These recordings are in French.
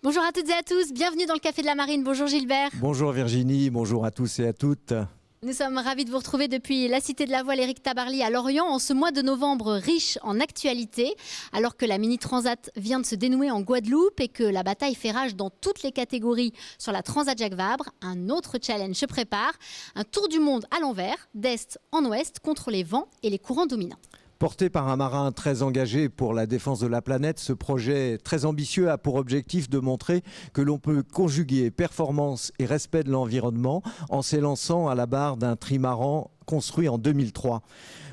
Bonjour à toutes et à tous, bienvenue dans le Café de la Marine. Bonjour Gilbert. Bonjour Virginie, bonjour à tous et à toutes. Nous sommes ravis de vous retrouver depuis la Cité de la Voile Éric Tabarly à Lorient en ce mois de novembre riche en actualité. Alors que la Mini Transat vient de se dénouer en Guadeloupe et que la bataille fait rage dans toutes les catégories sur la Transat Jacques Vabre, un autre challenge se prépare. Un tour du monde à l'envers, d'est en ouest, contre les vents et les courants dominants. Porté par un marin très engagé pour la défense de la planète, ce projet très ambitieux a pour objectif de montrer que l'on peut conjuguer performance et respect de l'environnement en s'élançant à la barre d'un trimaran construit en 2003.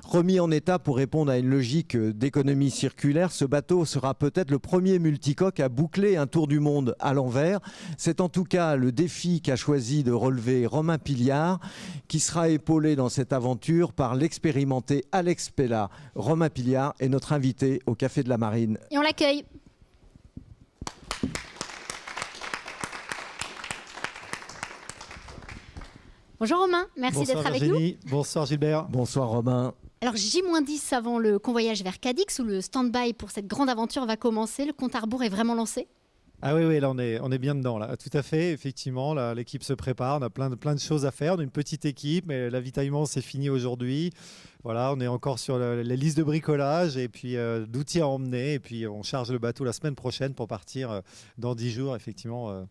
Remis en état pour répondre à une logique d'économie circulaire, ce bateau sera peut-être le premier multicoque à boucler un tour du monde à l'envers. C'est en tout cas le défi qu'a choisi de relever Romain Pilliard, qui sera épaulé dans cette aventure par l'expérimenté Alex Pella. Romain Pilliard est notre invité au Café de la Marine. Et on l'accueille. Bonjour Romain, merci d'être avec nous. Bonsoir Gilbert. Bonsoir Romain. Alors J-10 avant le convoyage vers Cadix où le stand-by pour cette grande aventure va commencer. Le compte à rebours est vraiment lancé? Ah oui, là on est bien dedans là. Tout à fait, effectivement, là, l'équipe se prépare, on a plein de choses à faire, on est une petite équipe, mais l'avitaillement c'est fini aujourd'hui. Voilà, on est encore sur les listes de bricolage et puis d'outils à emmener et puis on charge le bateau la semaine prochaine pour partir dans 10 jours effectivement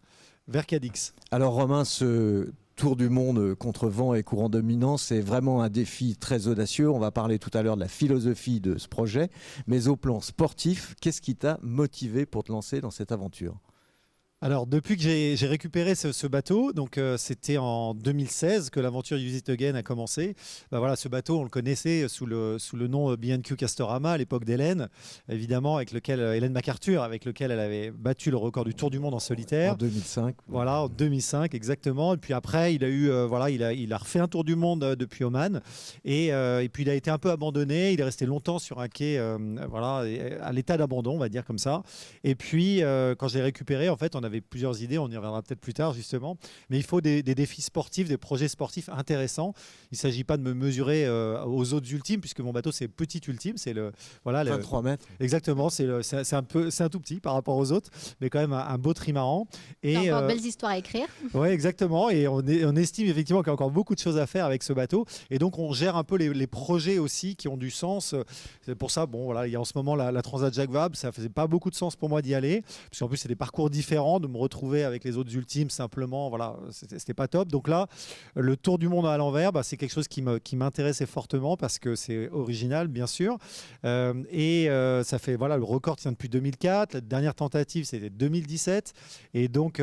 vers Cadix. Alors Romain, ce Tour du monde contre vent et courant dominant, c'est vraiment un défi très audacieux. On va parler tout à l'heure de la philosophie de ce projet. Mais au plan sportif, qu'est-ce qui t'a motivé pour te lancer dans cette aventure ? Alors depuis que j'ai récupéré ce bateau, donc c'était en 2016 que l'aventure Use It Again a commencé. Voilà, ce bateau on le connaissait sous le nom B&Q Castorama à l'époque d'Hélène, évidemment avec lequel Hélène MacArthur, avec lequel elle avait battu le record du Tour du monde en solitaire. En 2005. Voilà, en 2005 exactement. Et puis après il a eu il a refait un Tour du monde depuis Oman et puis il a été un peu abandonné. Il est resté longtemps sur un quai, à l'état d'abandon, on va dire comme ça. Et puis quand j'ai récupéré, en fait on avait plusieurs idées, on y reviendra peut-être plus tard justement, mais il faut des défis sportifs, des projets sportifs intéressants. Il ne s'agit pas de me mesurer aux autres ultimes, puisque mon bateau c'est petit ultime, c'est 23 mètres. Exactement, c'est un tout petit par rapport aux autres, mais quand même un beau trimaran. Et encore de belles histoires à écrire. Oui, exactement, et on estime effectivement qu'il y a encore beaucoup de choses à faire avec ce bateau, et donc on gère un peu les projets aussi qui ont du sens. C'est pour ça, il y a en ce moment la Transat Jacques Vabre, ça faisait pas beaucoup de sens pour moi d'y aller, parce qu'en plus c'est des parcours différents, de me retrouver avec les autres ultimes simplement, c'était pas top. Donc là, le Tour du monde à l'envers, c'est quelque chose qui m'intéressait fortement parce que c'est original, bien sûr. Ça fait, le record tient depuis 2004. La dernière tentative, c'était 2017. Et donc,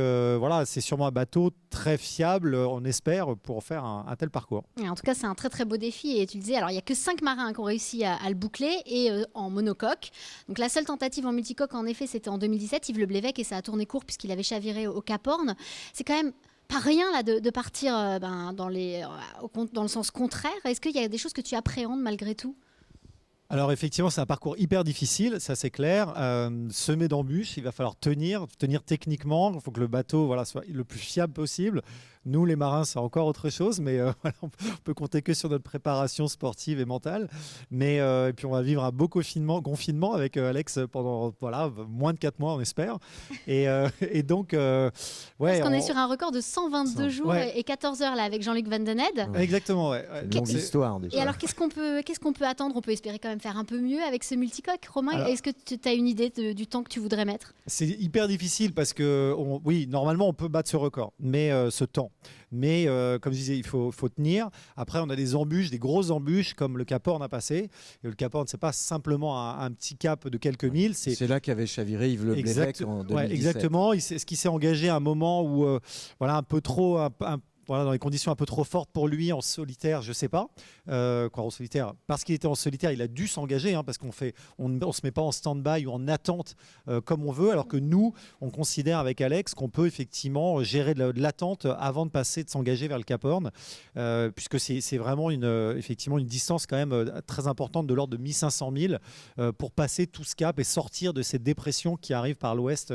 c'est sûrement un bateau très fiable, on espère, pour faire un tel parcours. Et en tout cas, c'est un très très beau défi. Et tu le disais, alors il n'y a que 5 marins qui ont réussi à le boucler et en monocoque. Donc la seule tentative en multicoque, en effet, c'était en 2017, Yves Le Blévec, et ça a tourné court puisqu'il avait chaviré au Cap Horn. C'est quand même pas rien là de partir dans le sens contraire. Est-ce qu'il y a des choses que tu appréhendes malgré tout ? Alors effectivement, c'est un parcours hyper difficile, ça c'est clair. Semé d'embûches, il va falloir tenir techniquement. Il faut que le bateau soit le plus fiable possible. Nous, les marins, c'est encore autre chose, mais on peut compter que sur notre préparation sportive et mentale. Mais et puis on va vivre un beau confinement avec Alex pendant moins de 4 mois, on espère. Et donc, parce qu'on est sur un record de 122 jours et 14 heures là avec Jean-Luc Van Den Hed. Exactement, ouais. Une longue histoire déjà. Et alors, qu'est-ce qu'on peut attendre ? On peut espérer quand même faire un peu mieux avec ce multicoque. Romain, est-ce que tu as une idée du temps que tu voudrais mettre ? C'est hyper difficile parce que, normalement, on peut battre ce record, mais ce temps. Mais comme je disais, il faut tenir. Après, on a des embûches, des grosses embûches, comme le Cap Horn a passé. Et le Cap Horn, c'est pas simplement un petit cap de quelques milles. C'est là qu'avait chaviré Yves Le Blévec en 2017. Ouais, exactement. Ce qui s'est engagé à un moment où, un peu trop... dans les conditions un peu trop fortes pour lui en solitaire, je sais pas. En solitaire, parce qu'il était en solitaire, il a dû s'engager, parce qu'on se met pas en stand-by ou en attente comme on veut, alors que nous, on considère avec Alex qu'on peut effectivement gérer de l'attente avant de s'engager vers le Cap Horn, puisque c'est vraiment effectivement une distance quand même très importante de l'ordre de 1500 milles pour passer tout ce cap et sortir de cette dépression qui arrive par l'ouest,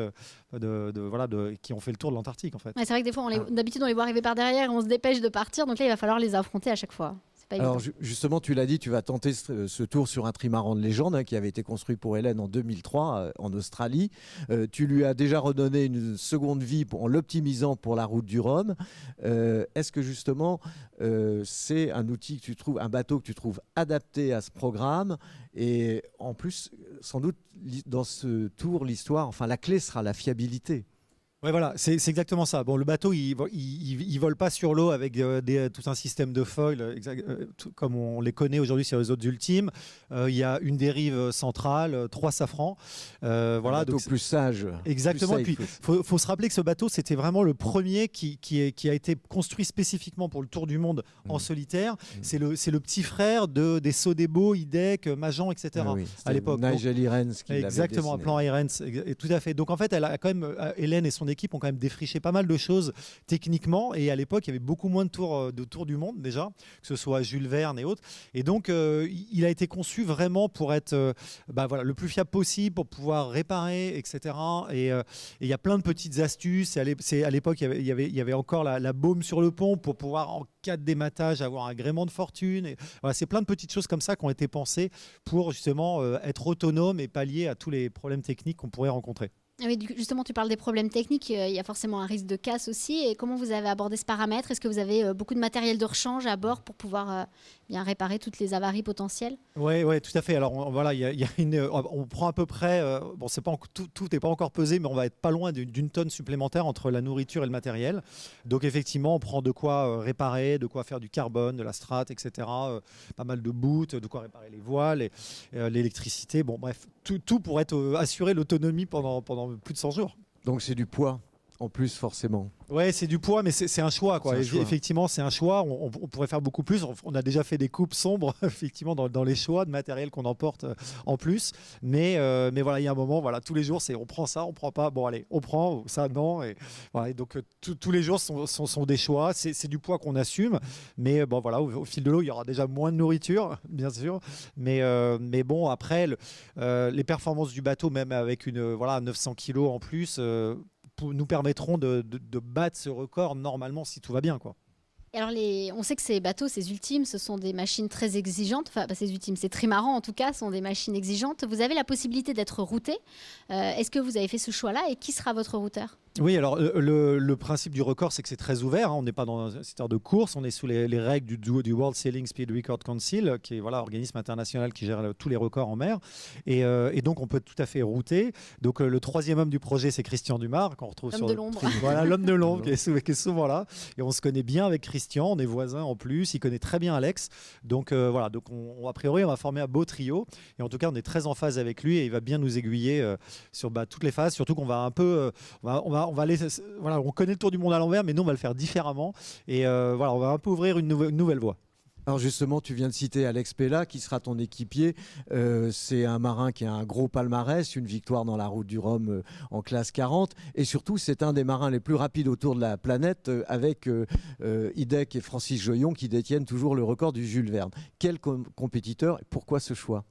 qui ont fait le tour de l'Antarctique en fait. Ouais, c'est vrai que des fois, d'habitude, on les voit arriver par derrière, on se dépêche de partir, donc là, il va falloir les affronter à chaque fois. C'est pas Alors évident. justement, tu l'as dit, tu vas tenter ce tour sur un trimaran de légende qui avait été construit pour Hélène en 2003 en Australie. Tu lui as déjà redonné une seconde vie en l'optimisant pour la route du Rhum. Est-ce que justement, c'est un outil que tu trouves, un bateau que tu trouves adapté à ce programme? Et en plus, sans doute, dans ce tour, l'histoire, enfin la clé sera la fiabilité. Ouais, voilà, c'est exactement ça. Bon, le bateau, il vole pas sur l'eau avec tout un système de foil, comme on les connaît aujourd'hui sur les autres ultimes. Il y a une dérive centrale, 3 safrans. Voilà, un bateau plus sage. Exactement. Plus Et puis, faut se rappeler que ce bateau, c'était vraiment le premier qui a été construit spécifiquement pour le Tour du Monde en solitaire. C'est le petit frère des Sodebo, Hidek, Majan, etc. Ah oui, à l'époque. Nigel Irens qui l'avait Exactement, un dessiné. plan Irens, tout à fait. Donc en fait, elle a quand même, Hélène et son équipe ont quand même défriché pas mal de choses techniquement. Et à l'époque, il y avait beaucoup moins de tours du monde déjà, que ce soit Jules Verne et autres. Et donc, il a été conçu vraiment pour être le plus fiable possible, pour pouvoir réparer, etc. Et il y a plein de petites astuces. Et à l'époque, il y avait encore la baume sur le pont pour pouvoir, en cas de dématage, avoir un gréement de fortune. Et voilà, c'est plein de petites choses comme ça qui ont été pensées pour justement être autonome et pallier à tous les problèmes techniques qu'on pourrait rencontrer. Ah oui, justement, tu parles des problèmes techniques. Il y a forcément un risque de casse aussi. Et comment vous avez abordé ce paramètre? Est-ce que vous avez beaucoup de matériel de rechange à bord pour pouvoir bien réparer toutes les avaries potentielles? Oui, tout à fait. Alors voilà, on prend à peu près, bon, c'est pas tout n'est pas encore pesé, mais on va être pas loin d'une tonne supplémentaire entre la nourriture et le matériel. Donc effectivement, on prend de quoi réparer, de quoi faire du carbone, de la strate, etc. Pas mal de bouts, de quoi réparer les voiles, l'électricité. Bon, bref, tout pour assurer l'autonomie pendant plus de 100 jours. Donc c'est du poids en plus forcément. Ouais, c'est du poids, mais c'est un choix, quoi. C'est un choix. Effectivement, c'est un choix. On pourrait faire beaucoup plus. On a déjà fait des coupes sombres, effectivement, dans les choix de matériel qu'on emporte en plus. Mais voilà, il y a un moment, voilà, tous les jours, c'est on prend ça, on prend pas. Bon, allez, on prend ça, non. Et voilà, et donc tous les jours sont des choix. C'est du poids qu'on assume. Mais bon, voilà, au fil de l'eau, il y aura déjà moins de nourriture, bien sûr. Mais bon, après, les performances du bateau, même avec 900 kilos en plus. Nous permettront de battre ce record normalement si tout va bien, quoi. Et alors on sait que ces bateaux, ces ultimes, ce sont des machines très exigeantes. Enfin, ces ultimes, ces trimarans en tout cas, sont des machines exigeantes. Vous avez la possibilité d'être routé. Est-ce que vous avez fait ce choix-là et qui sera votre routeur? Oui, alors le principe du record, c'est que c'est très ouvert. On n'est pas dans un secteur de course, on est sous les règles du World Sailing Speed Record Council, qui est organisme international qui gère tous les records en mer. Et donc, on peut tout à fait router. Donc, le troisième homme du projet, c'est Christian Dumas, qu'on retrouve L'homme sur de l'ombre. Voilà, l'homme de l'ombre qui est souvent là. Et on se connaît bien avec Christian, on est voisins en plus. Il connaît très bien Alex. Donc, voilà. Donc, a priori, on va former un beau trio. Et en tout cas, on est très en phase avec lui et il va bien nous aiguiller sur toutes les phases. Surtout qu'on va un peu, on va aller, voilà, on connaît le Tour du Monde à l'envers, mais nous on va le faire différemment et voilà, on va un peu ouvrir une nouvelle voie. Alors justement, tu viens de citer Alex Pella, qui sera ton équipier. C'est un marin qui a un gros palmarès, une victoire dans la route du Rhum en classe 40. Et surtout, c'est un des marins les plus rapides autour de la planète, avec Hidek et Francis Joyon qui détiennent toujours le record du Jules Verne. Quel compétiteur et pourquoi ce choix?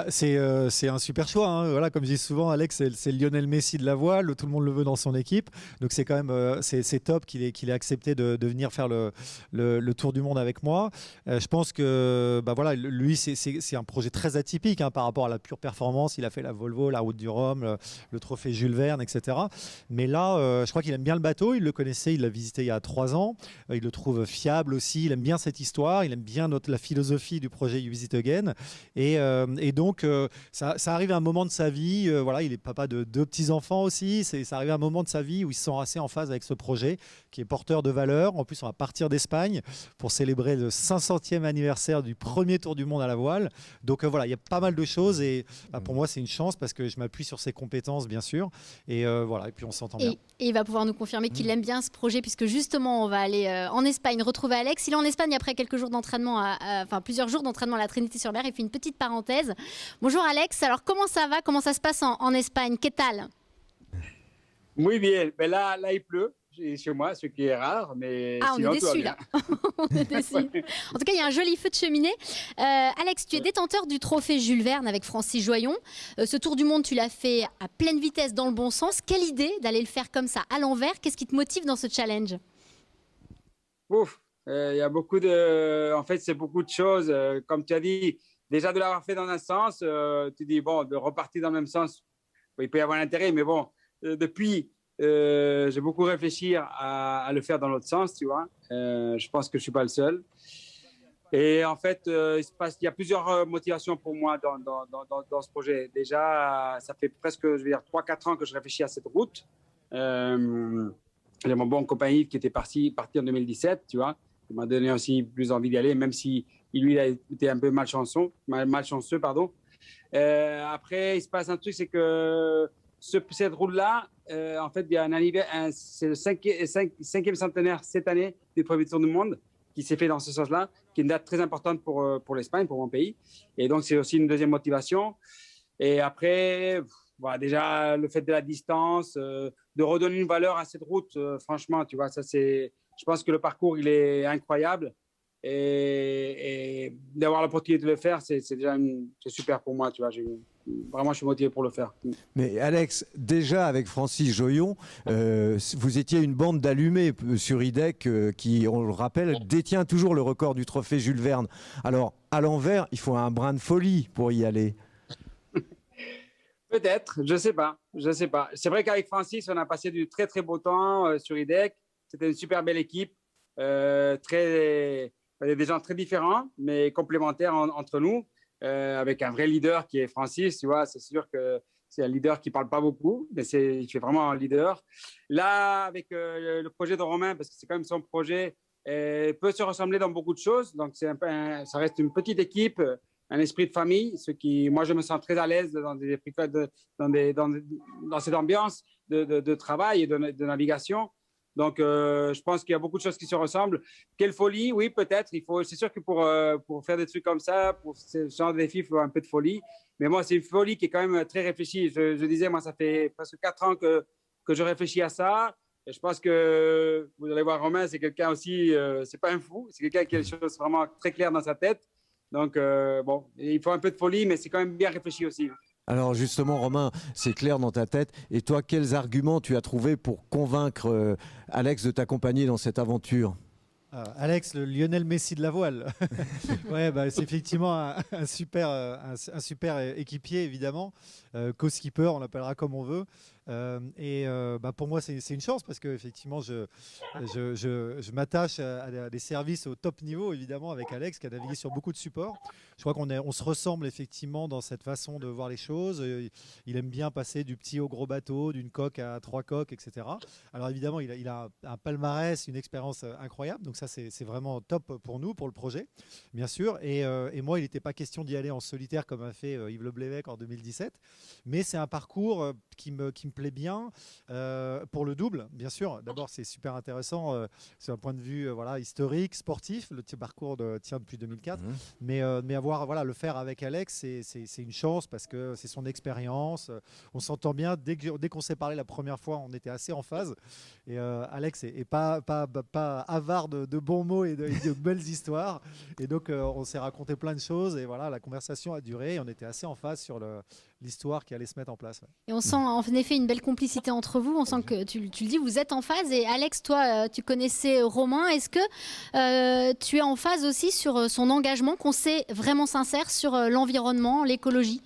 C'est un super choix, hein. Voilà, comme je dis souvent, Alex, c'est le Lionel Messi de la voile, tout le monde le veut dans son équipe. Donc c'est quand même c'est top qu'il ait accepté de venir faire le tour du monde avec moi. Je pense que voilà, lui, c'est un projet très atypique, hein, par rapport à la pure performance. Il a fait la Volvo, la route du Rhum, le trophée Jules Verne, etc. Mais là, je crois qu'il aime bien le bateau. Il le connaissait, il l'a visité il y a 3 ans. Il le trouve fiable aussi. Il aime bien cette histoire. Il aime bien la philosophie du projet You Visit Again. Et donc, ça arrive à un moment de sa vie, voilà, il est papa de 2 petits-enfants aussi, ça arrive à un moment de sa vie où il se sent assez en phase avec ce projet qui est porteur de valeur. En plus, on va partir d'Espagne pour célébrer le 500e anniversaire du premier Tour du Monde à la voile. Donc voilà, il y a pas mal de choses et pour moi, c'est une chance parce que je m'appuie sur ses compétences, bien sûr. Et voilà, et puis on s'entend bien. Et il va pouvoir nous confirmer qu'il aime bien ce projet puisque justement, on va aller en Espagne retrouver Alex. Il est en Espagne après quelques jours d'entraînement, plusieurs jours d'entraînement à la Trinité-sur-Mer. Il fait une petite parenthèse. Bonjour Alex, alors comment ça va? Comment ça se passe en Espagne? ¿Qué tal? Muy bien, mais là il pleut chez moi, ce qui est rare, mais on sinon est déçus là. On est déçus. En tout cas, il y a un joli feu de cheminée. Alex, tu es détenteur du trophée Jules Verne avec Francis Joyon. Ce tour du monde, tu l'as fait à pleine vitesse dans le bon sens. Quelle idée d'aller le faire comme ça à l'envers? Qu'est-ce qui te motive dans ce challenge? Ouf, Il y a beaucoup de... En fait, c'est beaucoup de choses. Comme tu as dit, déjà de l'avoir fait dans un sens, tu dis, bon, de repartir dans le même sens, il peut y avoir l'intérêt, mais bon, depuis, j'ai beaucoup réfléchi à le faire dans l'autre sens, tu vois. Je pense que je ne suis pas le seul. Et en fait, il y a plusieurs motivations pour moi dans ce projet. Déjà, ça fait presque, je vais dire, 3-4 ans que je réfléchis à cette route. J'ai mon bon compagnie qui était parti en 2017, tu vois. Il m'a donné aussi plus envie d'y aller, même si lui, il a été un peu malchanceux, pardon. Après, il se passe un truc, c'est que cette route-là, en fait, il y a c'est le cinquième centenaire cette année du premier tour du monde qui s'est fait dans ce sens-là, qui est une date très importante pour l'Espagne, pour mon pays. Et donc, c'est aussi une deuxième motivation. Et après, voilà, déjà, le fait de la distance, de redonner une valeur à cette route, franchement, tu vois, je pense que le parcours, il est incroyable. Et d'avoir l'opportunité de le faire, c'est super pour moi, tu vois. Vraiment, je suis motivé pour le faire. Mais Alex, déjà avec Francis Joyon, vous étiez une bande d'allumés sur IDEC qui, on le rappelle, détient toujours le record du trophée Jules Verne. Alors, à l'envers, il faut un brin de folie pour y aller. Peut-être, je sais pas. C'est vrai qu'avec Francis, on a passé du très très beau temps sur IDEC. C'était une super belle équipe, des gens très différents, mais complémentaires entre nous, avec un vrai leader qui est Francis. Tu vois, c'est sûr que c'est un leader qui parle pas beaucoup, mais il fait vraiment un leader. Là, avec le projet de Romain, parce que c'est quand même son projet, peut se ressembler dans beaucoup de choses. Donc, ça reste une petite équipe. Un esprit de famille, moi je me sens très à l'aise dans cette ambiance de travail et de navigation. Donc je pense qu'il y a beaucoup de choses qui se ressemblent. Quelle folie, oui peut-être. C'est sûr que pour faire des trucs comme ça, pour ce genre de défi, il faut un peu de folie. Mais moi c'est une folie qui est quand même très réfléchie. Je disais, moi ça fait presque 4 ans que je réfléchis à ça. Et je pense que vous allez voir Romain, c'est quelqu'un aussi, c'est pas un fou, c'est quelqu'un qui a les choses vraiment très claires dans sa tête. Donc, bon, il faut un peu de folie, mais c'est quand même bien réfléchi aussi. Alors justement, Romain, c'est clair dans ta tête. Et toi, quels arguments tu as trouvé pour convaincre Alex de t'accompagner dans cette aventure ? Alex, le Lionel Messi de la voile. Ouais, bah, c'est effectivement un super équipier, évidemment. Co-skipper, on l'appellera comme on veut. Bah, pour moi, c'est une chance parce que effectivement, je m'attache à des services au top niveau, évidemment, avec Alex qui a navigué sur beaucoup de supports. Je crois qu'on se ressemble effectivement dans cette façon de voir les choses. Il aime bien passer du petit au gros bateau, d'une coque à 3 coques, etc. Alors évidemment, il a un palmarès, une expérience incroyable. Donc ça, c'est vraiment top pour nous, pour le projet, bien sûr. Et moi, il n'était pas question d'y aller en solitaire comme a fait Yves Le Blévec en 2017. Mais c'est un parcours qui me plaît bien pour le double, bien sûr. D'abord, c'est super intéressant c'est un point de vue historique, sportif. Le parcours tient depuis 2004. Mais le faire avec Alex, c'est une chance parce que c'est son expérience. On s'entend bien. Dès qu'on s'est parlé la première fois, on était assez en phase. Et Alex est pas avare de bons mots et de belles histoires. Et donc, on s'est raconté plein de choses. Et voilà, la conversation a duré. Et on était assez en phase sur l'histoire qui allait se mettre en place. Ouais. Et on sent en effet une belle complicité entre vous. On sent que tu le dis, vous êtes en phase. Et Alex, toi, tu connaissais Romain. Est-ce que tu es en phase aussi sur son engagement, qu'on sait vraiment sincère sur l'environnement, l'écologie ?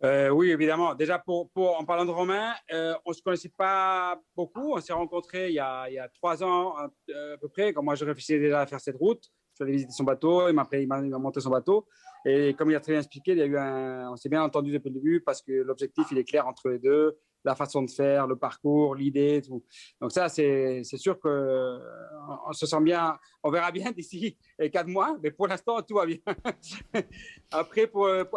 Oui, évidemment. Déjà, en parlant de Romain, on ne se connaissait pas beaucoup. On s'est rencontrés il y a 3 ans à peu près, quand moi je réfléchissais déjà à faire cette route. Je suis allé visiter son bateau, il m'a montré son bateau. Et comme il a très bien expliqué, on s'est bien entendu depuis le début parce que l'objectif, il est clair entre les deux, la façon de faire, le parcours, l'idée, tout. Donc ça, c'est sûr qu'on se sent bien. On verra bien d'ici 4 mois, mais pour l'instant, tout va bien. Après,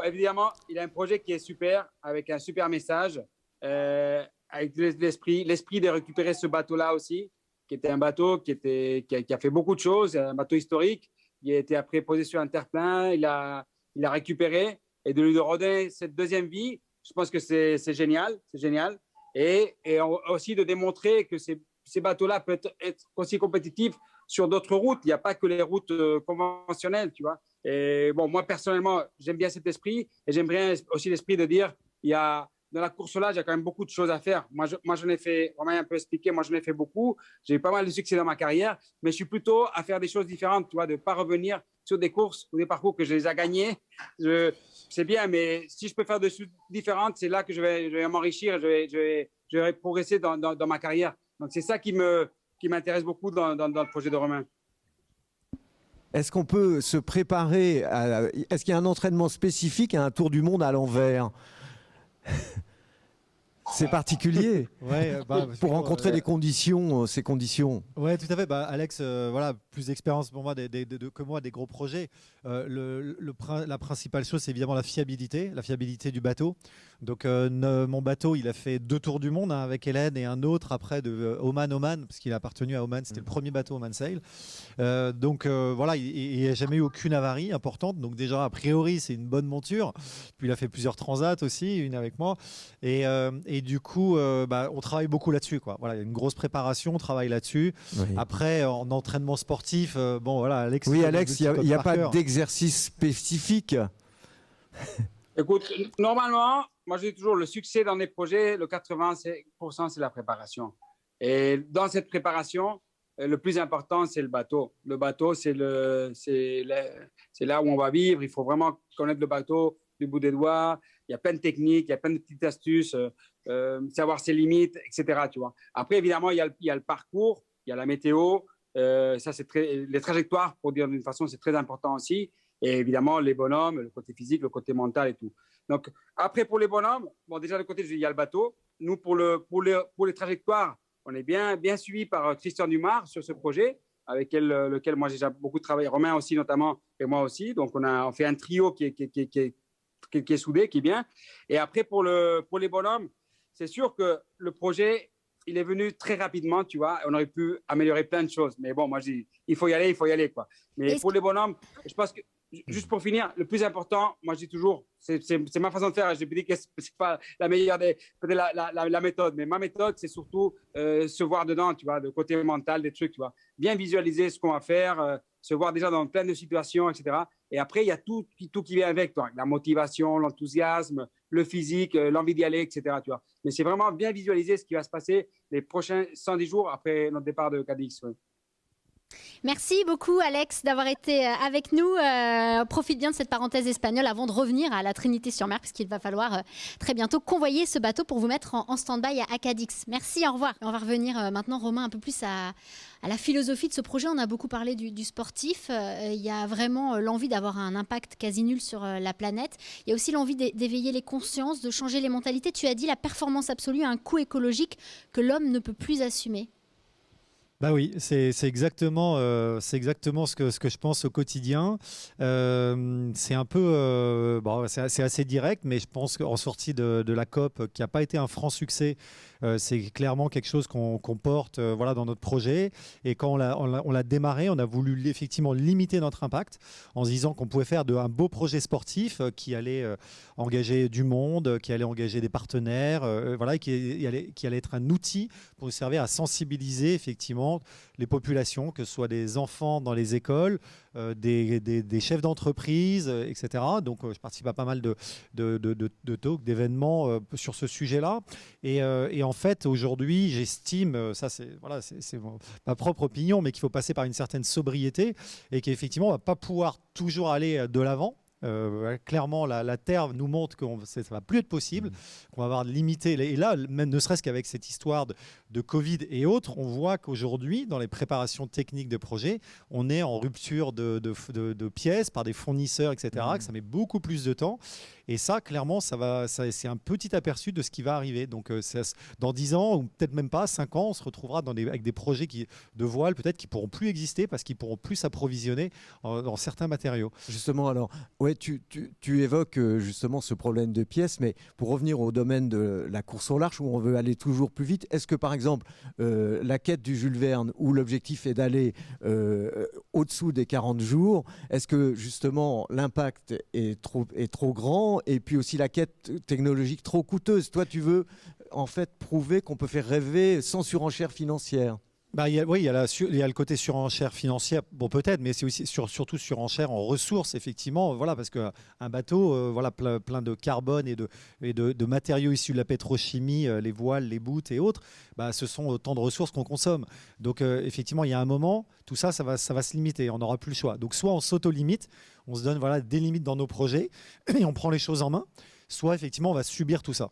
évidemment, il a un projet qui est super, avec un super message, avec l'esprit de récupérer ce bateau-là aussi, qui était un bateau qui a fait beaucoup de choses, un bateau historique. Il a été après posé sur un terre-plein, il a récupéré, et de lui redonner cette deuxième vie, je pense que c'est génial, c'est génial. Et aussi de démontrer que ces bateaux-là peuvent être aussi compétitifs sur d'autres routes. Il n'y a pas que les routes conventionnelles, tu vois. Et bon, moi, personnellement, j'aime bien cet esprit, et j'aime bien aussi l'esprit de dire, il y a dans la course au large, il y a quand même beaucoup de choses à faire. Moi, j'en ai fait, on m'a un peu expliqué, moi, j'en ai fait beaucoup. J'ai eu pas mal de succès dans ma carrière, mais je suis plutôt à faire des choses différentes, tu vois, de ne pas revenir sur des courses ou des parcours que je les ai gagnés. C'est bien, mais si je peux faire des choses différentes, c'est là que je vais m'enrichir, je vais progresser dans ma carrière. Donc, c'est ça qui m'intéresse beaucoup dans le projet de Romain. Est-ce qu'on peut se préparer est-ce qu'il y a un entraînement spécifique à un tour du monde à l'envers? C'est particulier pour rencontrer ces conditions. Ouais, tout à fait. Alex, voilà, plus d'expérience pour moi que moi des gros projets. La principale chose, c'est évidemment la fiabilité du bateau. Donc, mon bateau, il a fait 2 tours du monde avec Hélène et un autre après de Oman, parce qu'il a appartenu à Oman. C'était le premier bateau Oman Sail. Voilà, il n'y a jamais eu aucune avarie importante. Donc déjà, a priori, c'est une bonne monture. Puis il a fait plusieurs transats aussi, une avec moi. Et du coup, on travaille beaucoup là-dessus, quoi. Voilà, il y a une grosse préparation, on travaille là-dessus. Oui. Après, en entraînement sportif, voilà, Alex. Oui, Alex, il n'y a pas d'exercice spécifique. Écoute, normalement, moi je dis toujours, le succès dans les projets, le 80%, c'est la préparation. Et dans cette préparation, le plus important, c'est le bateau. Le bateau, c'est là où on va vivre. Il faut vraiment connaître le bateau du bout des doigts. Il y a plein de techniques, il y a plein de petites astuces, savoir ses limites, etc. Tu vois. Après, évidemment, il y a le parcours, il y a la météo. Ça, les trajectoires, pour dire d'une façon, c'est très important aussi. Et évidemment, les bonhommes, le côté physique, le côté mental et tout. Donc, après, pour les bonhommes, déjà, de côté, il y a le bateau. Nous, pour les trajectoires, on est bien suivi par Christian Dumas sur ce projet, avec lequel moi, j'ai déjà beaucoup travaillé. Romain aussi, notamment, et moi aussi. Donc, on fait un trio qui est soudé, qui est bien. Et après, pour les bonhommes, c'est sûr que le projet, il est venu très rapidement, tu vois. On aurait pu améliorer plein de choses. Mais bon, moi, je dis, il faut y aller, quoi. Mais pour les bonhommes, je pense que, juste pour finir, le plus important, moi, je dis toujours, c'est ma façon de faire. Je dis que c'est pas la meilleure peut-être la méthode. Mais ma méthode, c'est surtout se voir dedans, tu vois, le côté mental, des trucs, tu vois. Bien visualiser ce qu'on va faire, se voir déjà dans plein de situations, etc. Et après, il y a tout qui vient avec, toi. La motivation, l'enthousiasme, le physique, l'envie d'y aller, etc. Tu vois. Mais c'est vraiment bien visualiser ce qui va se passer les prochains 110 jours après notre départ de Cadix. Ouais. Merci beaucoup Alex d'avoir été avec nous. Profite bien de cette parenthèse espagnole avant de revenir à la Trinité-sur-Mer, puisqu'il va falloir très bientôt convoyer ce bateau pour vous mettre en stand-by à Cadix. Merci, au revoir. On va revenir maintenant, Romain, un peu plus à la philosophie de ce projet. On a beaucoup parlé du sportif. Il y a vraiment l'envie d'avoir un impact quasi nul sur la planète. Il y a aussi l'envie d'éveiller les consciences, de changer les mentalités. Tu as dit la performance absolue a un coût écologique que l'homme ne peut plus assumer. Bah oui, c'est exactement ce que je pense au quotidien. C'est un peu, c'est assez direct, mais je pense qu'en sortie de la COP, qui n'a pas été un franc succès, c'est clairement quelque chose qu'on porte voilà, dans notre projet. Et quand on l'a démarré, on a voulu effectivement limiter notre impact en se disant qu'on pouvait faire un beau projet sportif qui allait engager du monde, qui allait engager des partenaires, voilà, qui allait être un outil pour nous servir à sensibiliser effectivement les populations, que ce soit des enfants dans les écoles, des chefs d'entreprise, etc. Donc, je participe à pas mal de talks, d'événements sur ce sujet-là. Et en fait, aujourd'hui, j'estime, ça c'est ma propre opinion, mais qu'il faut passer par une certaine sobriété et qu'effectivement, on ne va pas pouvoir toujours aller de l'avant. Clairement, la Terre nous montre que ça ne va plus être possible, qu'on va avoir limité. Et là, même ne serait-ce qu'avec cette histoire de Covid et autres, on voit qu'aujourd'hui, dans les préparations techniques de projets, on est en rupture de pièces par des fournisseurs, etc., que ça met beaucoup plus de temps. Et ça, clairement, c'est un petit aperçu de ce qui va arriver. Donc, dans 10 ans, ou peut-être même pas, 5 ans, on se retrouvera avec des projets de voiles, peut-être, qui ne pourront plus exister parce qu'ils ne pourront plus s'approvisionner dans certains matériaux. Justement, alors, ouais, tu évoques justement ce problème de pièces, mais pour revenir au domaine de la course au large, où on veut aller toujours plus vite, est-ce que, par exemple, la quête du Jules Verne, où l'objectif est d'aller au-dessous des 40 jours, est-ce que, justement, l'impact est trop grand? Et puis aussi la quête technologique trop coûteuse. Toi, tu veux en fait prouver qu'on peut faire rêver sans surenchère financière. Oui, il y a le côté surenchère financière, bon peut-être, mais c'est aussi surtout surenchère en ressources, effectivement, voilà, parce qu'un bateau, voilà, plein de carbone et de matériaux issus de la pétrochimie, les voiles, les boutes et autres, ce sont autant de ressources qu'on consomme. Donc effectivement, il y a un moment, tout ça, ça va se limiter, on n'aura plus le choix. Donc soit on s'auto-limite, on se donne voilà, des limites dans nos projets et on prend les choses en main, soit effectivement on va subir tout ça.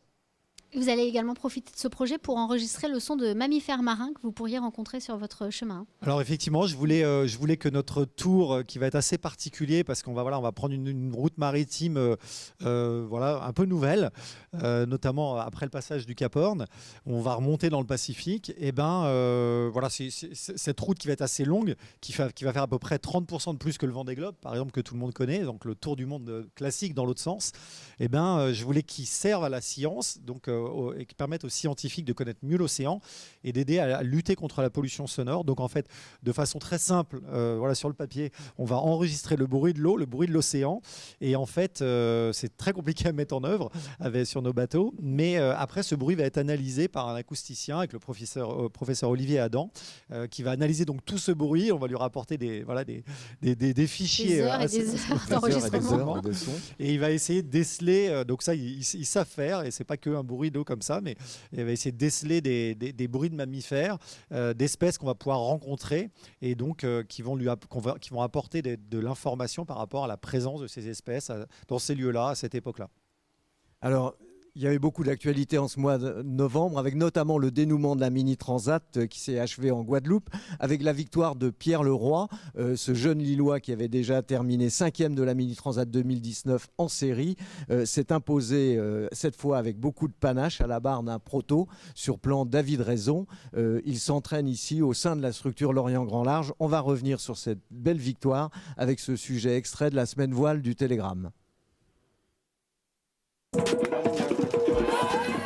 Vous allez également profiter de ce projet pour enregistrer le son de mammifères marins que vous pourriez rencontrer sur votre chemin. Alors effectivement, je voulais que notre tour, qui va être assez particulier, parce qu'on va prendre une route maritime un peu nouvelle, notamment après le passage du Cap Horn, on va remonter dans le Pacifique. Et c'est cette route qui va être assez longue, qui va faire à peu près 30% de plus que le Vendée Globe, par exemple, que tout le monde connaît, donc le tour du monde classique dans l'autre sens. Je voulais qu'il serve à la science, et qui permettent aux scientifiques de connaître mieux l'océan et d'aider à lutter contre la pollution sonore. Donc en fait, de façon très simple, sur le papier, on va enregistrer le bruit de l'eau, le bruit de l'océan. Et en fait, c'est très compliqué à mettre en œuvre sur nos bateaux. Mais après, ce bruit va être analysé par un acousticien avec le professeur Olivier Adam, qui va analyser donc tout ce bruit. On va lui rapporter des fichiers. Des heures et des heures d'enregistrement. Et il va essayer de déceler, donc ça, ils savent faire, et c'est pas qu'un bruit d'eau comme ça, mais il va essayer de déceler des bruits de mammifères, d'espèces qu'on va pouvoir rencontrer, et donc qui vont apporter de l'information par rapport à la présence de ces espèces dans ces lieux-là, à cette époque-là. Alors, il y avait beaucoup d'actualités en ce mois de novembre, avec notamment le dénouement de la Mini Transat qui s'est achevé en Guadeloupe, avec la victoire de Pierre Leroy, ce jeune Lillois qui avait déjà terminé 5e de la Mini Transat 2019 en série, s'est imposé cette fois avec beaucoup de panache à la barre d'un proto sur plan David Raison. Il s'entraîne ici au sein de la structure Lorient Grand Large. On va revenir sur cette belle victoire avec ce sujet extrait de la semaine voile du Télégramme.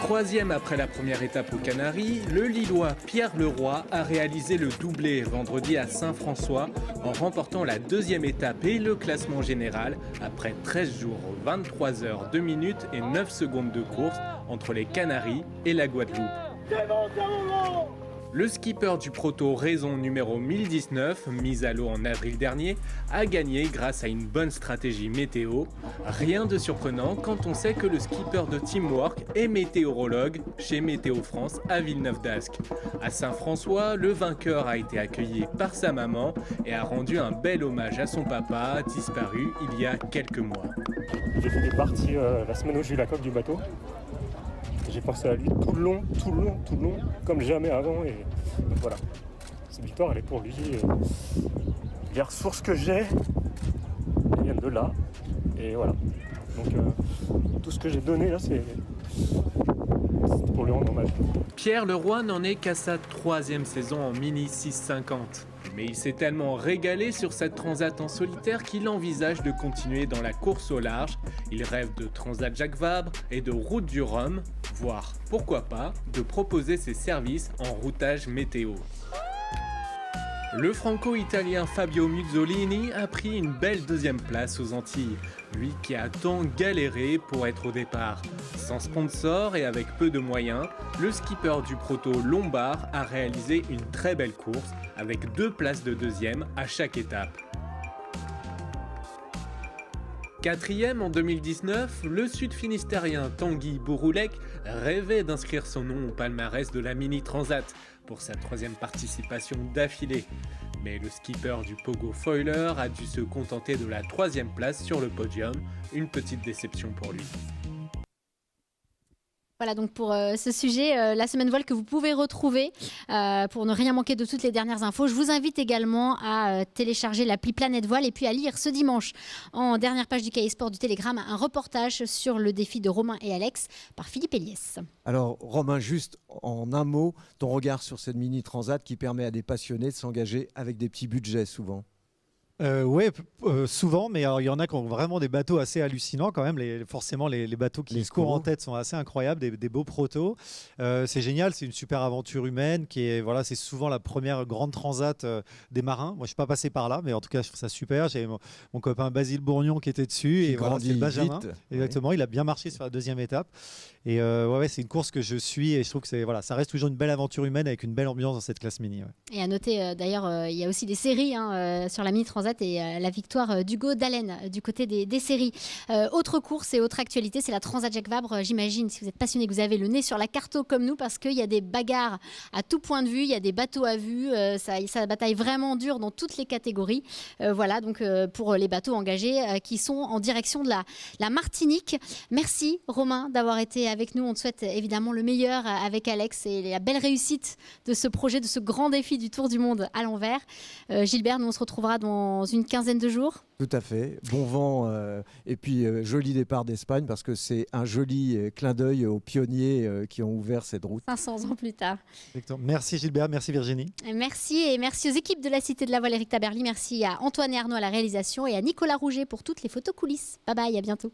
Troisième après la première étape aux Canaries, le Lillois Pierre Leroy a réalisé le doublé vendredi à Saint-François en remportant la deuxième étape et le classement général après 13 jours, 23 heures, 2 minutes et 9 secondes de course entre les Canaries et la Guadeloupe. Le skipper du proto Raison numéro 1019, mis à l'eau en avril dernier, a gagné grâce à une bonne stratégie météo. Rien de surprenant quand on sait que le skipper de Teamwork est météorologue chez Météo France à Villeneuve-d'Ascq. À Saint-François, le vainqueur a été accueilli par sa maman et a rendu un bel hommage à son papa, disparu il y a quelques mois. J'ai fait des parties la semaine où j'ai eu la coque du bateau. J'ai pensé à lui tout le long, comme jamais avant. Et voilà, cette victoire, elle est pour lui. Les ressources que j'ai, elles viennent de là. Et voilà. Donc tout ce que j'ai donné là, c'est pour lui rendre hommage. Pierre Leroy n'en est qu'à sa 3e saison en Mini 650. Mais il s'est tellement régalé sur cette transat en solitaire qu'il envisage de continuer dans la course au large. Il rêve de Transat Jacques Vabre et de Route du Rhum, voire, pourquoi pas, de proposer ses services en routage météo. Le franco-italien Fabio Muzzolini a pris une belle deuxième place aux Antilles, lui qui a tant galéré pour être au départ. Sans sponsor et avec peu de moyens, le skipper du proto Lombard a réalisé une très belle course avec 2 places de deuxième à chaque étape. 4e en 2019, le sud-finistérien Tanguy Bouroulec rêvait d'inscrire son nom au palmarès de la Mini Transat pour sa 3e participation d'affilée. Mais le skipper du Pogo Foiler a dû se contenter de la 3e place sur le podium, une petite déception pour lui. Voilà donc pour ce sujet, la semaine voile que vous pouvez retrouver pour ne rien manquer de toutes les dernières infos. Je vous invite également à télécharger l'appli Planète Voile et puis à lire ce dimanche en dernière page du Cahier Sport du Télégramme un reportage sur le défi de Romain et Alex par Philippe Eliès. Alors Romain, juste en un mot, ton regard sur cette Mini Transat qui permet à des passionnés de s'engager avec des petits budgets souvent. Souvent, mais alors, il y en a qui ont vraiment des bateaux assez hallucinants quand même. Forcément, les bateaux qui Les se courent en squirrels. tête sont assez incroyables, des beaux protos. C'est génial, c'est une super aventure humaine qui est, voilà, c'est souvent la première grande transat des marins. Moi, je suis pas passé par là, mais en tout cas, je trouve ça super. J'ai mon copain Basile Bourgnon qui était dessus Qui et voilà, c'est grandit le Benjamin. vite. Exactement, il a bien marché sur la deuxième étape. Et c'est une course que je suis et je trouve que ça reste toujours une belle aventure humaine avec une belle ambiance dans cette classe mini. Ouais. Et à noter, d'ailleurs, il y a aussi des séries sur la Mini Transat et la victoire d'Hugo Dallène du côté des séries. Autre course et autre actualité, c'est la Transat Jacques Vabre. J'imagine, si vous êtes passionné, que vous avez le nez sur la carto comme nous, parce qu'il y a des bagarres à tout point de vue, il y a des bateaux à vue, ça bataille vraiment dur dans toutes les catégories. Voilà, donc pour les bateaux engagés qui sont en direction de la Martinique. Merci Romain d'avoir été avec nous. On te souhaite évidemment le meilleur avec Alex et la belle réussite de ce projet, de ce grand défi du Tour du Monde à l'envers. Gilbert, nous on se retrouvera dans une quinzaine de jours. Tout à fait. Bon vent et puis joli départ d'Espagne parce que c'est un joli clin d'œil aux pionniers qui ont ouvert cette route. 500 ans plus tard. Exactement. Merci Gilbert, merci Virginie. Merci et merci aux équipes de la Cité de la Voile Éric Taberly. Merci à Antoine et Arnaud à la réalisation et à Nicolas Rouget pour toutes les photos coulisses. Bye bye, à bientôt.